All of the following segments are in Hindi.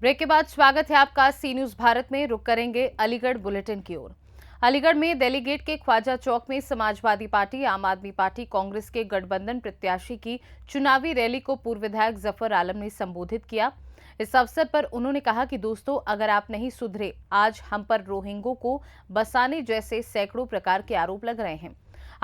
ब्रेक के बाद स्वागत है आपका सी न्यूज भारत में। रुक करेंगे अलीगढ़ बुलेटिन की ओर। अलीगढ़ में दिल्ली गेट के ख्वाजा चौक में समाजवादी पार्टी, आम आदमी पार्टी, कांग्रेस के गठबंधन प्रत्याशी की चुनावी रैली को पूर्व विधायक जफर आलम ने संबोधित किया। इस अवसर पर उन्होंने कहा कि दोस्तों, अगर आप नहीं सुधरे, आज हम पर रोहिंग्यों को बसाने जैसे सैकड़ों प्रकार के आरोप लग रहे हैं।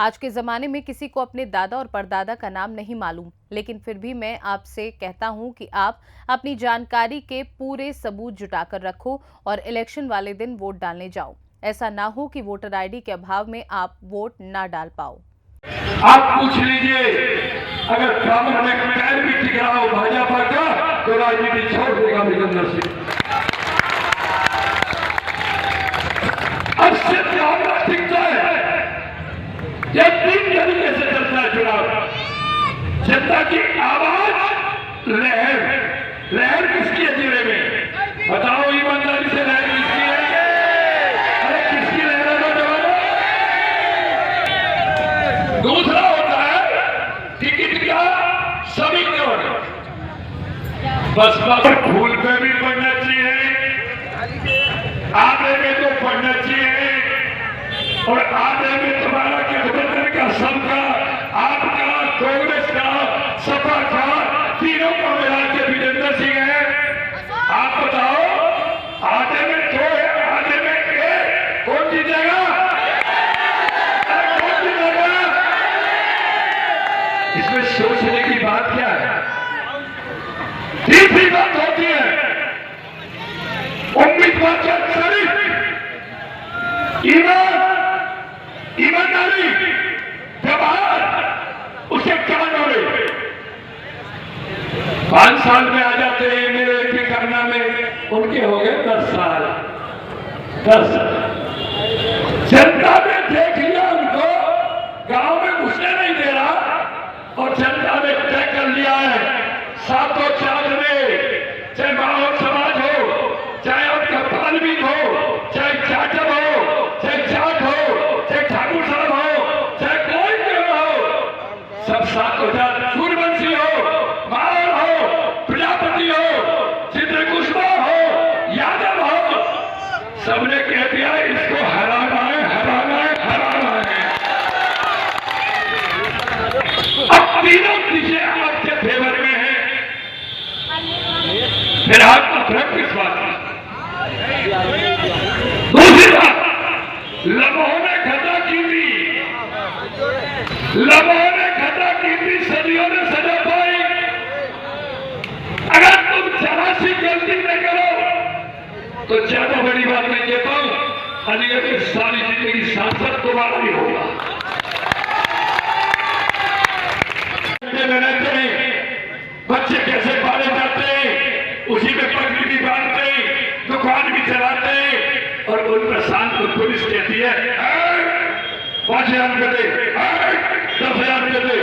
आज के जमाने में किसी को अपने दादा और परदादा का नाम नहीं मालूम, लेकिन फिर भी मैं आपसे कहता हूं कि आप अपनी जानकारी के पूरे सबूत जुटाकर रखो और इलेक्शन वाले दिन वोट डालने जाओ। ऐसा ना हो कि वोटर आईडी के अभाव में आप वोट ना डाल पाओ। आप पूछ लीजिए, अगर कांग्रेस में पैर भी टिक रहा हो भाजपा का, तो राजनीति छोड़ देगा विजेंद्र सिंह। अब से कांग्रेस टिकता है, यह तीन तरीके से चलता है चुनाव। जनता की आवाज, लहर किसकी है जिले में? बताओ ईमानदारी से, लहर किसकी है? अरे किसकी लहर है नौजवानों? दूसरा होता है टिकट का समीकरण। बस फूल पे भी पढ़ना चाहिए, आधे में तो पढ़ना चाहिए, और आधे में तुम्हारा गठबंधन का, सबका, आपका, कांग्रेस का, सपा का, तीनों का मिला के विजेंद्र सिंह है। आप बताओ, आधे में दो है, आधे में एक, कौन जीतेगा? कौन जीतेगा? इसमें सोचने की बात क्या है? तीसरी बात होती है उम्मीदवार का चरित्र, ईमानदारी, व्यवहार, उसे क्या नॉलेज। 5 साल में आ जाते हैं मेरे एमपी करना में, उनके हो गए 10 साल। 10 जनता ने देख लिया उनको, गांव में घुसने नहीं दे रहा, और जनता ने तय कर लिया है, सातों चादरे, चाहे माहौल समाज हो, चाहे आपका बाल्मीक हो, चाहे जाटव हो, चाहे जाट हो, चाहे ठाकुर साहब हो, चाहे कोई क्यों हो, सब 7,000, सूर्यवंशी हो, माहौल हो, प्रजापति हो, चित्रकुशवाहा हो, यादव हो, सबने कह दिया इसको हराना है, हराना है, हराना है। अब तीनों चीजें आपके फेवर में है, फिर आपका भ्रम किस बात का? दूसरी बात, लम्हों ने खता की थी, लम्हों ने खता की थी, सदियों ने सजा पाई। अगर तुम जरा सी गलती न करो तो ज्यादा बड़ी बात नहीं कहता हूं, अलीगढ़ की सारी जिंदगी सांसद तुम्हारा ही होगा। बच्चे कैसे पाले जाते हैं, उसी में पगड़ी भी बांधते हैं, दुकान भी चलाते हैं, और उन पर शांत को पुलिस कहती है 5,000 रुपये दे, 10,000 रुपये दे।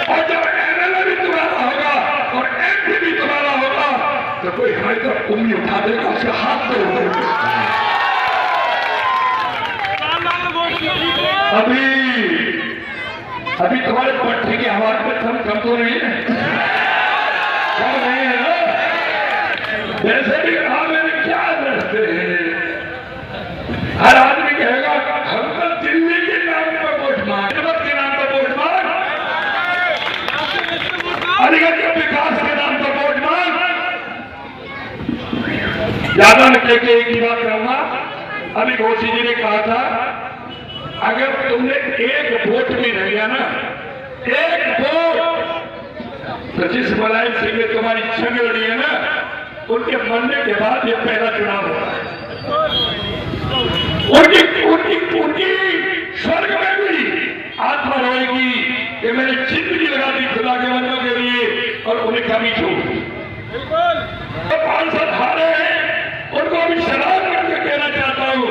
और जब एमएलए भी तुम्हारा होगा और एमपी भी तुम्हारा होगा, तो कोई हमारी तरफ उंगली उठा देगा, उसका हाथ तोड़ देगा। अभी तुम्हारे पट्टी की आवाज में कम तो नहीं है, कम नहीं है ना? वैसे भी कहा मैंने क्या रखते हैं, हर आदमी कहेगा हम तो दिल्ली के नाम पर वोट मांग, के नाम पर वोट मांग, अलीगढ़ के विकास के नाम पर वोट मांग। ज्यादा न कह के एक ही बात कहूंगा, अभी घोषी जी ने कहा था, अगर तुमने एक वोट भी नहीं लिया ना, एक वोट, तो जिस मुलायम सिंह ने तुम्हारी छवि ली है ना, उनके मरने के बाद ये पहला चुनाव होगा। उनकी स्वर्ग में भी आत्मा रोएगी कि मैंने जिंदगी लगा दी खुदा के बंदों के लिए, और उन्हें कमी छोड़ दी। 5 साल हारे हैं, उनको अभी सलाम करके कहना चाहता हूं,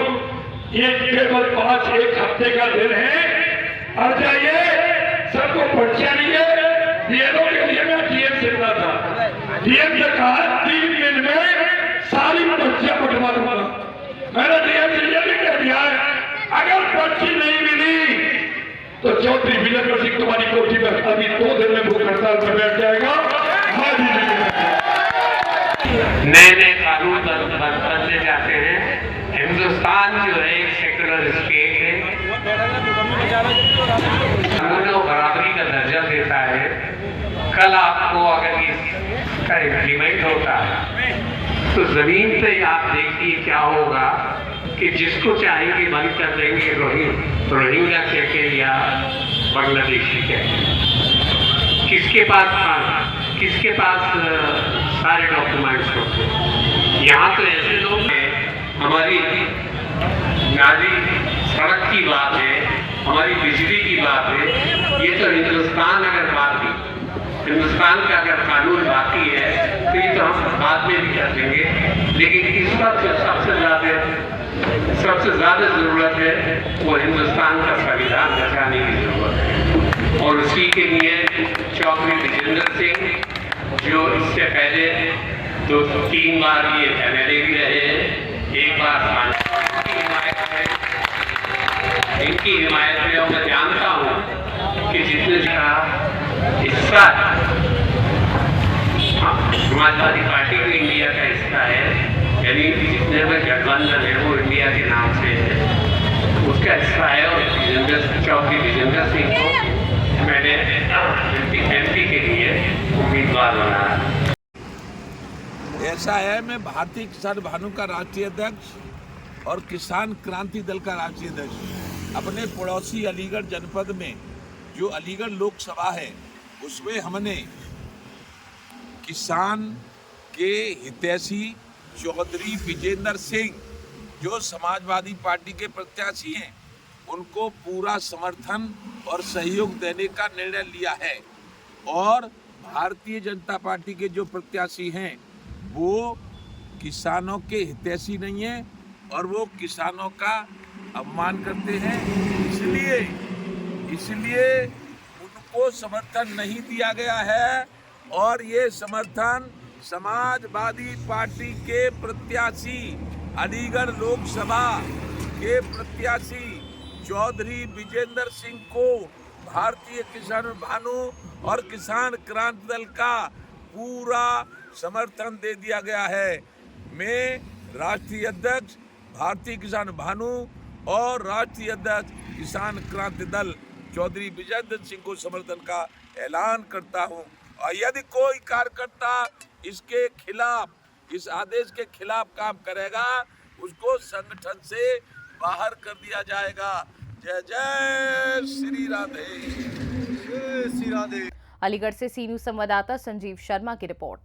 ये केवल 1 हफ्ते का दिन है। और जाइए, सबको पर्चियां लिए, डीएलओ के लिए मैं डीएम से मिला था, डीएम से कहा 3 दिन में सारी पर्चियां बंटवा दूंगा। मैंने डीएम से यह भी कह दिया है, अगर पर्ची नहीं मिली तो चौधरी वीरेंद्र सिंह तुम्हारी कोठी में अभी 2 दिन में भूख हड़ताल पर बैठ जाएगा। नए नए कानून बनते जाते हैं। हिंदुस्तान जो है एक सेक्युलर स्टेट है, कानून और बराबरी का दर्जा देता है। कल आपको अगर इसका इम्प्लीमेंट होता है तो जमीन पे आप देखिए क्या होगा कि जिसको चाहेंगे बंद कर देंगे, रोहिंग्या कहते या बांग्लादेशी कहते, किसके पास सारे डॉक्यूमेंट्स होते हैं। यहाँ तो ऐसे लोग हैं, हमारी नाली सड़क की बात है, हमारी बिजली की बात है, ये तो हिंदुस्तान अगर बाकी, हिंदुस्तान का अगर कानून बाकी है तो ये तो हम बाद में भी कर देंगे। लेकिन इस वक्त सबसे ज्यादा जरूरत है वो हिंदुस्तान का संविधान बचाने की जरूरत है। और उसी के लिए चौधरी विजेंद्र सिंह जो इससे पहले 2-3 बार ये MLA भी रहे हैं, एक बार इनकी हिमायत में, और मैं जानता हूँ कि जितने का हिस्सा समाजवादी पार्टी भी इंडिया का हिस्सा है, यानी जितने में गठबंधन है वो इंडिया के नाम से है, उसका हिस्सा है। और चौधरी विजेंद्र सिंह को मैंने MP के लिए उम्मीदवार बनाया। ऐसा है, मैं भारतीय किसान भानु का राष्ट्रीय अध्यक्ष और किसान क्रांति दल का राष्ट्रीय अध्यक्ष अपने पड़ोसी अलीगढ़ जनपद में जो अलीगढ़ लोकसभा है उसमें हमने किसान के हितैषी चौधरी विजेंद्र सिंह जो समाजवादी पार्टी के प्रत्याशी हैं उनको पूरा समर्थन और सहयोग देने का निर्णय लिया है। और भारतीय जनता पार्टी के जो प्रत्याशी हैं वो किसानों के हितैषी नहीं है और वो किसानों का अपमान करते हैं, इसलिए उनको समर्थन नहीं दिया गया है। और ये समर्थन समाजवादी पार्टी के प्रत्याशी, अलीगढ़ लोकसभा के प्रत्याशी चौधरी विजेंद्र सिंह को भारतीय किसान भानु और किसान क्रांति दल का पूरा समर्थन दे दिया गया है। मैं राष्ट्रीय अध्यक्ष भारतीय किसान भानु और राष्ट्रीय अध्यक्ष किसान क्रांति दल चौधरी विजेंद्र सिंह को समर्थन का ऐलान करता हूं। और यदि कोई कार्यकर्ता इसके खिलाफ, इस आदेश के खिलाफ काम करेगा उसको संगठन से बाहर कर दिया जाएगा। जय जय श्री राधे, जय श्री राधे। अलीगढ़ से सी न्यूज संवाददाता संजीव शर्मा की रिपोर्ट।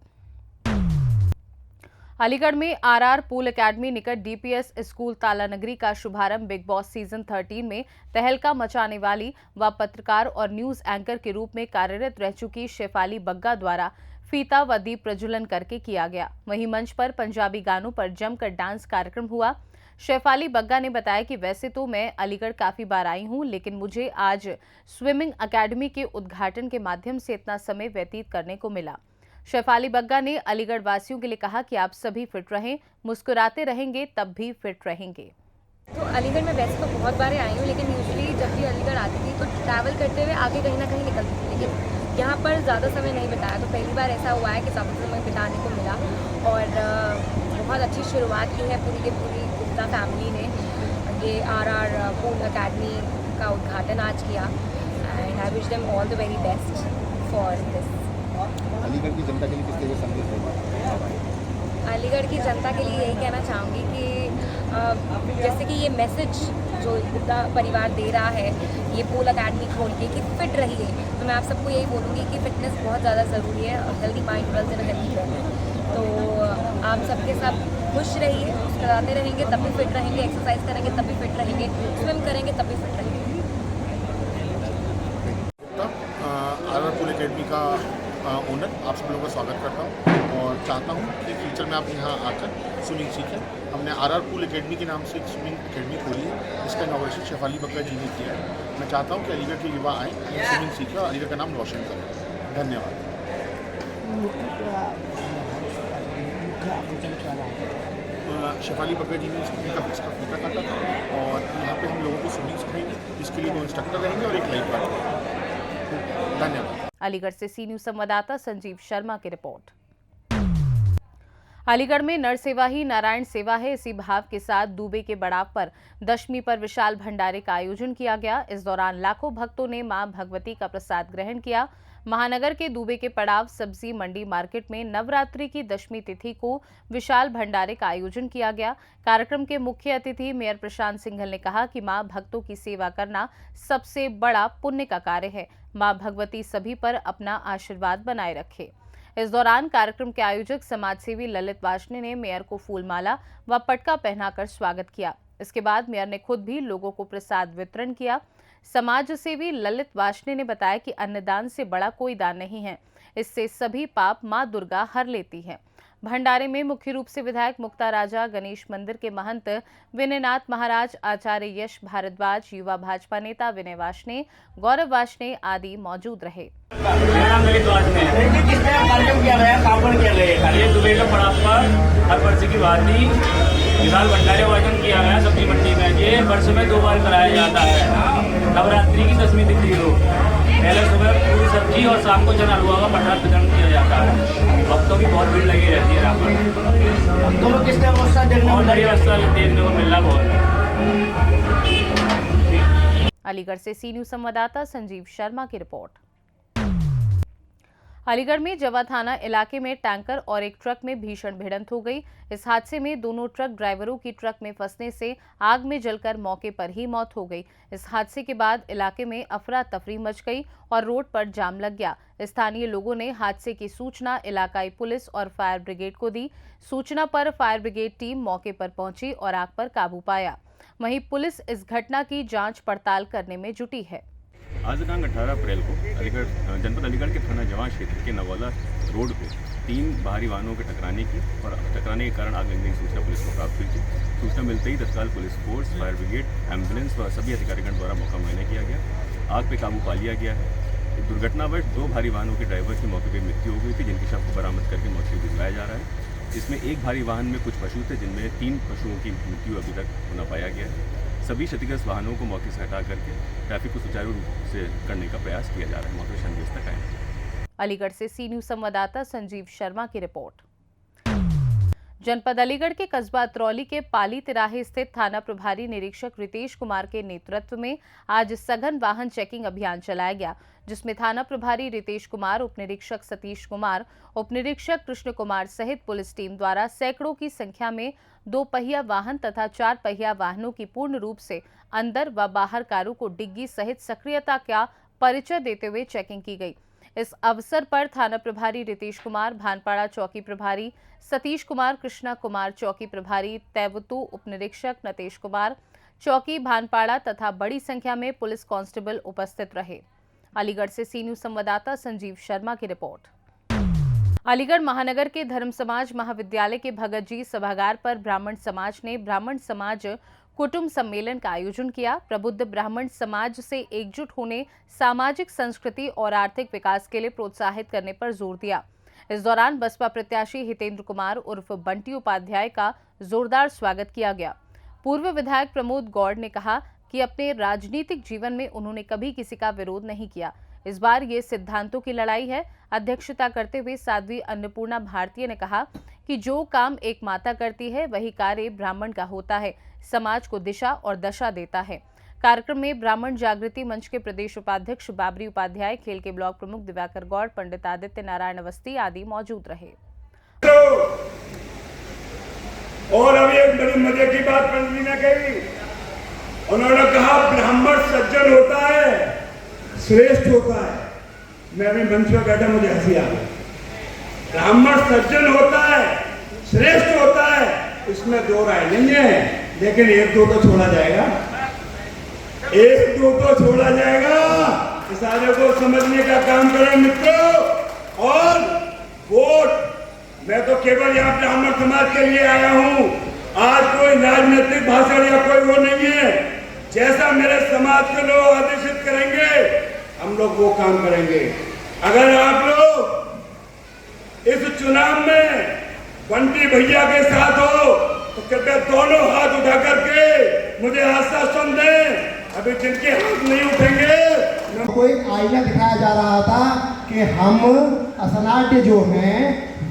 अलीगढ़ में RR पूल एकेडमी निकट DPS स्कूल तालानगरी का शुभारंभ बिग बॉस सीजन 13 में तहलका मचाने वाली व पत्रकार और न्यूज एंकर के रूप में कार्यरत रह चुकी शेफाली बग्गा द्वारा फीता व दीप प्रज्वलन करके किया गया। वहीं मंच पर पंजाबी गानों पर जमकर डांस कार्यक्रम हुआ। शेफाली बग्गा ने बताया कि वैसे तो मैं अलीगढ़ काफी बार आई हूं, लेकिन मुझे आज स्विमिंग अकेडमी के उद्घाटन के माध्यम से इतना समय व्यतीत करने को मिला। शेफाली बग्गा ने अलीगढ़ वासियों के लिए कहा कि आप सभी फिट रहें, मुस्कुराते रहेंगे तब भी फिट रहेंगे। तो अलीगढ़ में वैसे तो बहुत बार आई हूँ, लेकिन यूजुअली जब भी अलीगढ़ आती थी तो ट्रैवल करते हुए आगे कहीं ना कहीं निकलती थी, लेकिन यहाँ पर ज़्यादा समय नहीं बिताया। तो पहली बार ऐसा हुआ है कि ज़्यादा समय बिताने को मिला और बहुत अच्छी शुरुआत की है पूरी की पूरी गुप्ता फैमिली ने। ये RR पूल अकेडमी का उद्घाटन आज किया and I wish them all the very best for this. Aligarh की जनता के लिए किस तरह का संदेश होगा? अलीगढ़ की जनता के लिए यही कहना चाहूँगी कि जैसे कि ये मैसेज जो गुप्ता परिवार दे रहा है ये पूल अकेडमी खोल के कि फिट रहिए, तो मैं आप सबको यही बोलूँगी कि फिटनेस बहुत ज़्यादा ज़रूरी है और healthy mind wealth in healthy body. तो आप सबके साथ खुश रहिए, मुस्कुराते रहेंगे तब भी फिट रहेंगे, एक्सरसाइज करेंगे तब भी फिट रहेंगे, स्विम करेंगे तब भी फिट रहेंगे। RR पूल एकेडमी का ओनर आप सब लोगों का स्वागत करता हूँ और चाहता हूँ कि फ्यूचर में आप यहाँ आकर स्विमिंग सीखें। हमने RR पूल एकेडमी के नाम से एक स्विमिंग एकेडमी खोली है, इसका इनॉग्रेशन शेफाली बग्गा जी ने किया है। मैं चाहता हूँ कि अलीगढ़ के युवा आएँ, स्विमिंग सीखें और अलीगढ़ का नाम रोशन करें। धन्यवाद। शेफाली बग्गा जी ने इसका फीता काटा था और यहाँ पे हम लोगों को स्विमिंग सिखाएंगे। इसके लिए 2 इंस्ट्रक्टर रहेंगे और 1 लाइफ गार्ड रहेगा। धन्यवाद। अलीगढ़ से सी न्यूज संवाददाता संजीव शर्मा की रिपोर्ट। अलीगढ़ में नर सेवा ही नारायण सेवा है, इसी भाव के साथ दूबे के बड़ाव पर दशमी पर विशाल भंडारे का आयोजन किया गया। इस दौरान लाखों भक्तों ने मां भगवती का प्रसाद ग्रहण किया। महानगर के दूबे के पड़ाव सब्जी मंडी मार्केट में नवरात्रि की दशमी तिथि को विशाल भंडारे का आयोजन किया गया। कार्यक्रम के मुख्य अतिथि मेयर प्रशांत सिंघल ने कहा कि मां भक्तों की सेवा करना सबसे बड़ा पुण्य का कार्य है। मां भगवती सभी पर अपना आशीर्वाद बनाए रखे। इस दौरान कार्यक्रम के आयोजक समाजसेवी ललित वाशने ने मेयर को फूलमाला व पटका पहनाकर स्वागत किया। इसके बाद मेयर ने खुद भी लोगों को प्रसाद वितरण किया। समाज सेवी ललित वाशने ने बताया कि अन्नदान से बड़ा कोई दान नहीं है, इससे सभी पाप मां दुर्गा हर लेती है। भंडारे में मुख्य रूप से विधायक मुक्ता राजा, गणेश मंदिर के महंत विनयनाथ महाराज, आचार्य यश भारद्वाज, युवा भाजपा नेता विनय वाशने, गौरव वाशने आदि मौजूद रहे। हर वर्ष की भांति विशाल भंडारे का आयोजन किया गया सब्जी मंडी में। ये वर्ष में 2 बार कराया जाता है। नवरात्रि की दशमी तिथि को पहले सुबह पूरी सब्जी और शाम को चना हलवा का प्रसाद वितरण किया जाता है। भक्तों की बहुत भीड़ लगी रहती है यहाँ पर। तो किस टाइम उत्साह देखने को मिल रहा बहुत। अलीगढ़ से सी न्यूज संवाददाता संजीव शर्मा की रिपोर्ट। अलीगढ़ में जवा थाना इलाके में टैंकर और एक ट्रक में भीषण भिड़ंत हो गई। इस हादसे में दोनों ट्रक ड्राइवरों की ट्रक में फंसने से आग में जलकर मौके पर ही मौत हो गई। इस हादसे के बाद इलाके में अफरा तफरी मच गई और रोड पर जाम लग गया। स्थानीय लोगों ने हादसे की सूचना इलाकाई पुलिस और फायर ब्रिगेड को दी। सूचना पर फायर ब्रिगेड टीम मौके पर पहुंची और आग पर काबू पाया। वहीं पुलिस इस घटना की जांच पड़ताल करने में जुटी है। आज दिनांक 18 अप्रैल को जनपद अलीगढ़ के थाना जवां क्षेत्र के नवौला रोड को 3 बाहरी वाहनों के टकराने के कारण आग लगने की सूचना पुलिस को प्राप्त हुई थी। सूचना मिलते ही तत्काल police force, fire brigade, ambulance व सभी अधिकारीगण द्वारा मौका मुआयना किया गया। आग पर काबू पा लिया गया है। दुर्घटनावश 2 भारी वाहनों के ड्राइवर की मौके पर मृत्यु हो गई थी, जिनके शव को बरामद करके मौत भिजवाया जा रहा है। इसमें एक भारी वाहन में कुछ पशु थे, जिनमें 3 पशुओं की मृत्यु अभी तक न पाया गया है। सभी क्षतिग्रस्त वाहनों को मौके से हटा करके ट्रैफिक को सुचारू रूप से करने का प्रयास किया जा रहा है। मौके संदेश तक आए। अलीगढ़ से सी न्यूज संवाददाता संजीव शर्मा की रिपोर्ट। जनपद अलीगढ़ के कस्बा अतरौली के पाली तिराहे स्थित थाना प्रभारी निरीक्षक रितेश कुमार के नेतृत्व में आज सघन वाहन चेकिंग अभियान चलाया गया, जिसमें थाना प्रभारी रितेश कुमार, उप निरीक्षक सतीश कुमार, उप निरीक्षक कृष्ण कुमार सहित पुलिस टीम द्वारा सैकड़ों की संख्या में 2 पहिया वाहन तथा 4 पहिया वाहनों की पूर्ण रूप से अंदर व बाहर कारों को डिग्गी सहित सक्रियता का परिचय देते हुए चेकिंग की गई। इस अवसर पर थाना प्रभारी रितेश कुमार, भानपाड़ा चौकी प्रभारी सतीश कुमार, कृष्णा कुमार चौकी प्रभारी तैवतु, उप निरीक्षक नतेश कुमार चौकी भानपाड़ा तथा बड़ी संख्या में पुलिस कांस्टेबल उपस्थित रहे। अलीगढ़ से सी न्यूज संवाददाता संजीव शर्मा की रिपोर्ट। अलीगढ़ महानगर के धर्म समाज महाविद्यालय के भगत जी सभागार पर ब्राह्मण समाज ने ब्राह्मण समाज कुटुंब सम्मेलन का आयोजन किया। प्रबुद्ध ब्राह्मण समाज से एकजुट होने, सामाजिक संस्कृति और आर्थिक विकास के लिए प्रोत्साहित करने पर जोर दिया। इस दौरान बसपा प्रत्याशी हितेंद्र कुमार उर्फ बंटी उपाध्याय का जोरदार स्वागत किया गया। पूर्व विधायक प्रमोद गौड़ ने कहा कि अपने राजनीतिक जीवन में उन्होंने कभी किसी का विरोध नहीं किया। इस बार ये सिद्धांतों की लड़ाई है। अध्यक्षता करते हुए साध्वी अन्नपूर्णा भारतीय ने कहा कि जो काम एक माता करती है वही कार्य ब्राह्मण का होता है, समाज को दिशा और दशा देता है। कार्यक्रम में ब्राह्मण जागृति मंच के प्रदेश उपाध्यक्ष बाबरी उपाध्याय, खेल के ब्लॉक प्रमुख दिवाकर गौड़, पंडित आदित्य नारायण अवस्थी आदि मौजूद रहे। और अभी एक बड़ी मजे की बात पंडित जी ने कही, उन्होंने कहा ब्राह्मण सज्जन होता है, श्रेष्ठ होता है। मैं अभी मंच पर बैठा, मुझे हंसी आ गई। ब्राह्मण सज्जन होता है, श्रेष्ठ होता है, इसमें 2 राय नहीं है, लेकिन 1-2 तो छोड़ा जाएगा, 1-2 तो छोड़ा जाएगा। इस आगे को समझने का काम करें मित्रों। और वोट, मैं तो केवल यहाँ ब्राह्मण समाज के लिए आया हूँ। आज कोई राजनीतिक भाषण या कोई वो नहीं है। जैसा मेरे समाज के लोग आदेशित करेंगे, हम लोग वो काम करेंगे। अगर आप लोग इस चुनाव में बंटी भैया के साथ हो तो कृपया दोनों हाथ उठा करके मुझे आश्वासन दें अभी जिनके हाथ नहीं उठेंगे। कोई आईना दिखाया जा रहा था कि हम असनाट्य जो हैं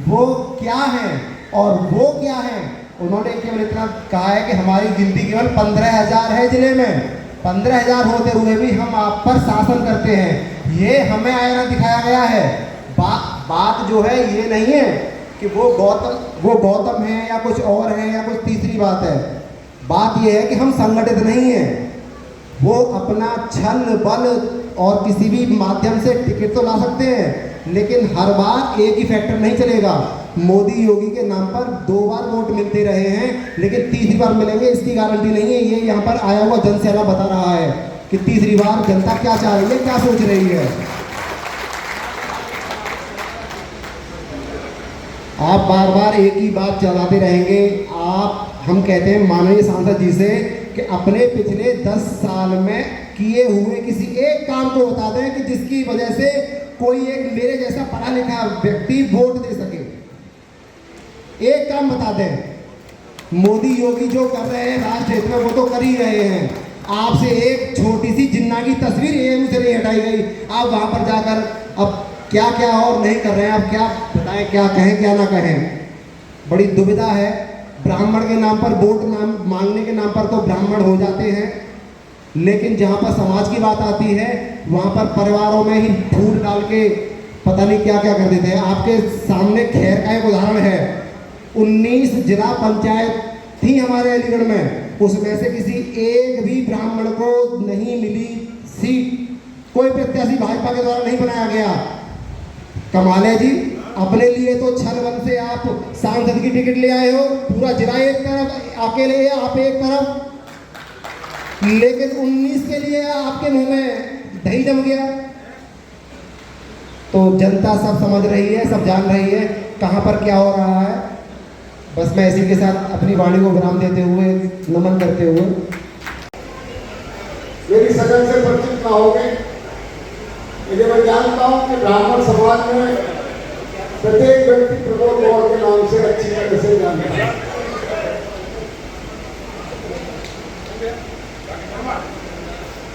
वो क्या हैं और वो क्या हैं। उन्होंने केवल इतना कहा है कि हमारी गिनती केवल 15,000 है जिले में। 15,000 होते हुए भी हम आप पर शासन करते हैं, ये हमें आईना दिखाया गया है। बात जो है ये नहीं है कि वो गौतम है या कुछ और है या कुछ तीसरी बात है। बात ये है कि हम संगठित नहीं हैं। वो अपना छल बल और किसी भी माध्यम से टिकट तो ला सकते हैं, लेकिन हर बार एक ही फैक्टर नहीं चलेगा। मोदी योगी के नाम पर 2 बार वोट मिलते रहे हैं, लेकिन तीसरी बार मिलेंगे इसकी गारंटी नहीं है। ये यहाँ पर आया हुआ जनसेना बता रहा है कि तीसरी बार जनता क्या चाह रही है, क्या सोच रही है। आप बार बार एक ही बात चलाते रहेंगे। हम कहते हैं माननीय सांसद जी से कि अपने पिछले 10 साल में किए हुए किसी एक काम को बता दें कि जिसकी वजह से कोई एक मेरे जैसा पढ़ा लिखा व्यक्ति वोट दे सके। एक काम बता दें। मोदी योगी जो कर रहे हैं राष्ट्र हित में वो तो कर ही रहे हैं। आपसे एक छोटी सी जिन्ना की तस्वीर एएमयू से नहीं हटाई गई। आप वहाँ पर जाकर अब क्या क्या और नहीं कर रहे हैं, आप क्या बताएं, क्या कहें क्या ना कहें। बड़ी दुविधा है। ब्राह्मण के नाम पर वोट मांगने के नाम पर तो ब्राह्मण हो जाते हैं, लेकिन जहाँ पर समाज की बात आती है वहाँ पर परिवारों में ही फूल डाल के पता नहीं क्या क्या कर देते हैं। आपके सामने खैर का एक उदाहरण है। 19 जिला पंचायत थी हमारे अलीगढ़ में, उसमें से किसी एक भी ब्राह्मण को नहीं मिली सीट। कोई प्रत्याशी भाजपा के द्वारा नहीं बनाया गया। कमाल है जी। अपने लिए तो छल बल से आप सांसद की टिकट ले आए हो, पूरा जिला एक तरफ अकेले आप एक तरफ, लेकिन 19 के लिए आपके मुंह में दही जम गया। तो जनता सब समझ रही है, सब जान रही है कहाँ पर क्या हो रहा है। बस मैं इसी के साथ अपनी वाणी को विराम देते हुए, नमन करते हुए, मेरी सदन से परिचित ना हो गए। मैं जानता हूँ कि ब्राह्मण समाज में प्रत्येक व्यक्ति प्रमोद गौर के नाम से अच्छी तरह से जानता है।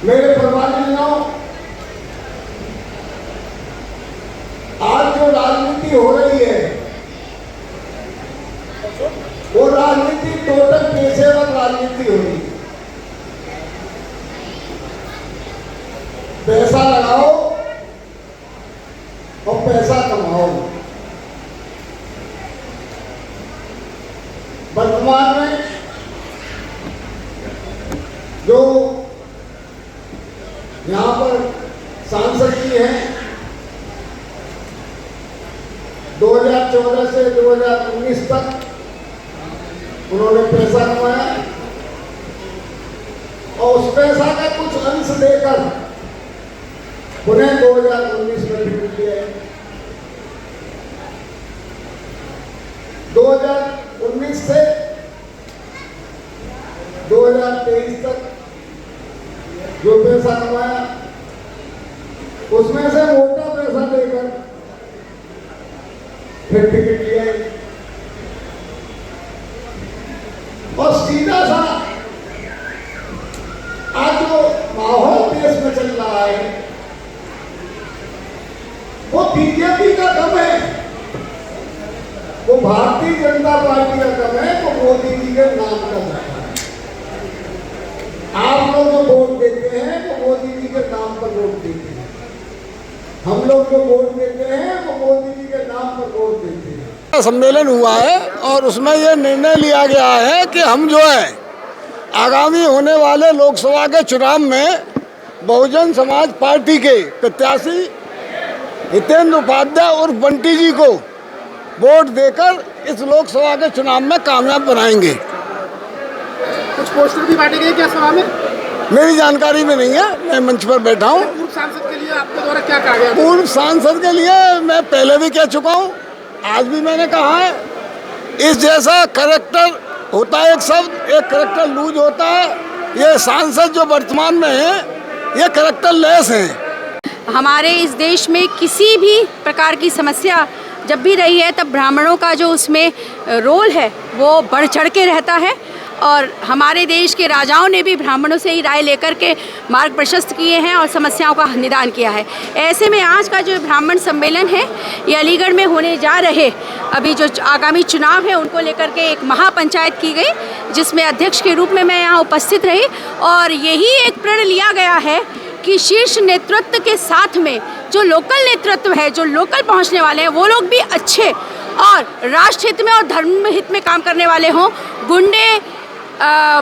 मेरे परिवारजनों, आज जो राजनीति हो रही है वो राजनीति टोटल पेशेवर राजनीति हो रही है। पैसा लगाओ और पैसा कमाओ। वर्तमान में जो यहाँ पर सांसद जी हैं, 2014 से 2019 तक उन्होंने पैसा कमाया और उस पैसा का कुछ अंश देकर उन्हें 2019 में टिकट दिया है। 2019 से 2023 तक जो पैसा कमाया उसमें से मोटा पैसा देकर फिर टिकट लिया है। और सीधा सा आज जो माहौल देश में चल रहा है वो बीजेपी का कम है, वो भारतीय जनता पार्टी का कम है, वो मोदी जी के नाम का कम है। आप लोग जो वोट देते हैं वो मोदी जी के नाम पर वोट देते हैं। हम लोग जो वोट देते हैं वो मोदी जी के नाम पर वोट देते हैं। सम्मेलन हुआ है और उसमें ये निर्णय लिया गया है कि हम जो है आगामी होने वाले लोकसभा के चुनाव में बहुजन समाज पार्टी के प्रत्याशी हितेंद्र उपाध्याय और बंटी जी को वोट देकर इस लोकसभा के चुनाव में कामयाब बनाएंगे। कुछ पोस्टर भी बांटे गए क्या सभा में? मेरी जानकारी में नहीं है, मैं मंच पर बैठा हूँ। पूर्व सांसद के लिए आपके द्वारा क्या कहा गया? पूर्व सांसद के लिए मैं पहले भी कह चुका हूँ, आज भी मैंने कहा है, इस जैसा करेक्टर होता है, एक शब्द एक करेक्टर लूज होता है। ये सांसद जो वर्तमान में है ये करेक्टर लेस हैं। हमारे इस देश में किसी भी प्रकार की समस्या जब भी रही है तब ब्राह्मणों का जो उसमें रोल है वो बढ़ चढ़ के रहता है और हमारे देश के राजाओं ने भी ब्राह्मणों से ही राय लेकर के मार्ग प्रशस्त किए हैं और समस्याओं का निदान किया है। ऐसे में आज का जो ब्राह्मण सम्मेलन है ये अलीगढ़ में होने जा रहे अभी जो आगामी चुनाव है उनको लेकर के एक महापंचायत की गई, जिसमें अध्यक्ष के रूप में मैं यहाँ उपस्थित रही और यही एक प्रण लिया गया है कि शीर्ष नेतृत्व के साथ में जो लोकल नेतृत्व है, जो लोकल पहुंचने वाले हैं, वो लोग भी अच्छे और राष्ट्र हित में और धर्म हित में काम करने वाले हों। गुंडे,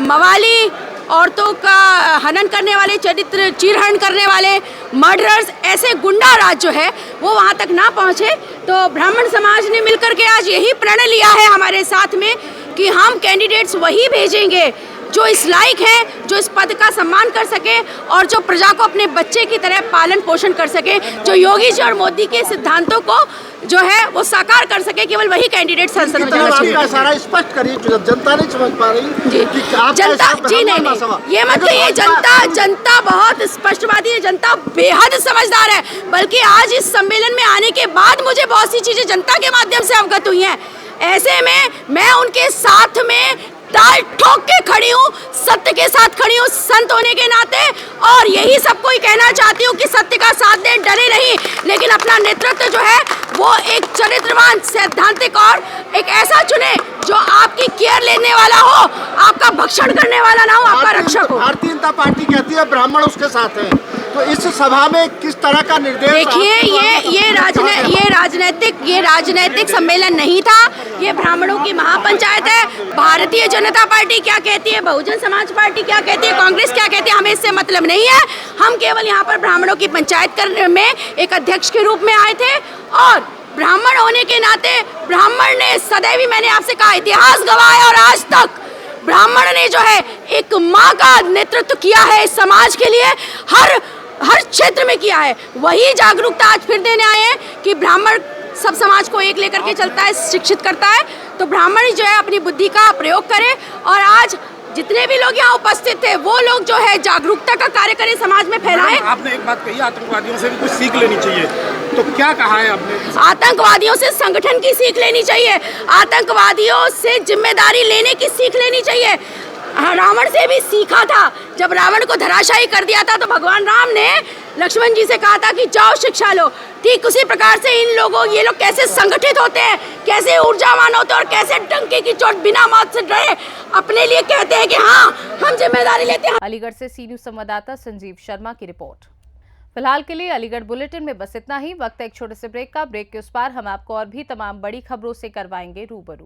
मवाली, औरतों का हनन करने वाले, चरित्र चीरहरण करने वाले, मर्डरर्स, ऐसे गुंडा राज जो है वो वहाँ तक ना पहुँचे। तो ब्राह्मण समाज ने मिलकर के आज यही प्रण लिया है हमारे साथ में कि हम कैंडिडेट्स वही भेजेंगे जो इस लायक है, जो इस पद का सम्मान कर सके और जो प्रजा को अपने बच्चे की तरह पालन पोषण कर सके, जो योगी जी और मोदी के सिद्धांतों को जो है वो साकार कर सके। केवल वही कैंडिडेट संसद में जाना चाहिए। सारा स्पष्ट करिए, जनता नहीं समझ पा रही जी। जनता जी नहीं, ये मत कहिए जनता बहुत स्पष्टवादी है, जनता बेहद समझदार है। बल्कि आज इस सम्मेलन में आने के बाद मुझे बहुत सी चीजें जनता के माध्यम से अवगत हुई हैं। ऐसे में मैं उनके साथ में ताल ठोक के खड़ी हूँ, सत्य के साथ खड़ी हूँ संत होने के नाते, और यही सबको ही कहना चाहती हूँ कि सत्य का साथ दे, डरे नहीं, लेकिन अपना नेतृत्व जो है वो एक चरित्रवान, सैद्धांतिक और एक ऐसा चुने जो आपकी केयर लेने वाला हो, आपका भक्षण करने वाला ना हो, आपका रक्षक हो। भारतीय जनता पार्टी कहती है ब्राह्मण उसके साथ है, तो इस सभा में किस तरह का निर्देश? देखिए, ये राजनैतिक सम्मेलन नहीं था, ये ब्राह्मणों की महापंचायत है। भारतीय जनता पार्टी क्या कहती है, बहुजन समाज पार्टी क्या कहती है, कांग्रेस क्या कहती है, हमें इससे मतलब नहीं है। हम केवल यहाँ पर ब्राह्मणों की पंचायत करने में एक अध्यक्ष के रूप में आए थे और ब्राह्मण होने के नाते ब्राह्मण ने सदैव ही, मैंने आपसे कहा, इतिहास गवाह है और आज तक ब्राह्मण ने जो है एक माँ का नेतृत्व किया है इस समाज के लिए, हर क्षेत्र में किया है। वही जागरूकता आज फिर देने आए हैं कि ब्राह्मण सब समाज को एक लेकर के चलता है, शिक्षित करता है। तो ब्राह्मण जो है अपनी बुद्धि का प्रयोग करे और आज जितने भी लोग यहाँ उपस्थित थे वो लोग जो है जागरूकता का कार्य करें, समाज में फैलाएं। आपने एक बात कही, आतंकवादियों से भी कुछ सीख लेनी चाहिए, तो क्या कहा है आपने? आतंकवादियों से संगठन की सीख लेनी चाहिए, आतंकवादियों से जिम्मेदारी लेने की सीख लेनी चाहिए। रावण से भी सीखा था, जब रावण को धराशायी कर दिया था तो भगवान राम ने लक्ष्मण जी से कहा था कि जाओ शिक्षा लो। ठीक उसी प्रकार से ये लोग कैसे संगठित होते हैं, कैसे ऊर्जावान होते हैं और कैसे डंके की चोट बिना मौत से डरे अपने लिए कहते हैं कि हाँ हम जिम्मेदारी लेते हैं। अलीगढ़ से सी न्यूज़ संवाददाता संजीव शर्मा की रिपोर्ट। फिलहाल के लिए अलीगढ़ बुलेटिन में बस इतना ही। वक्त है एक छोटे से ब्रेक का। ब्रेक के उस पार हम आपको और भी तमाम बड़ी खबरों से करवाएंगे रूबरू।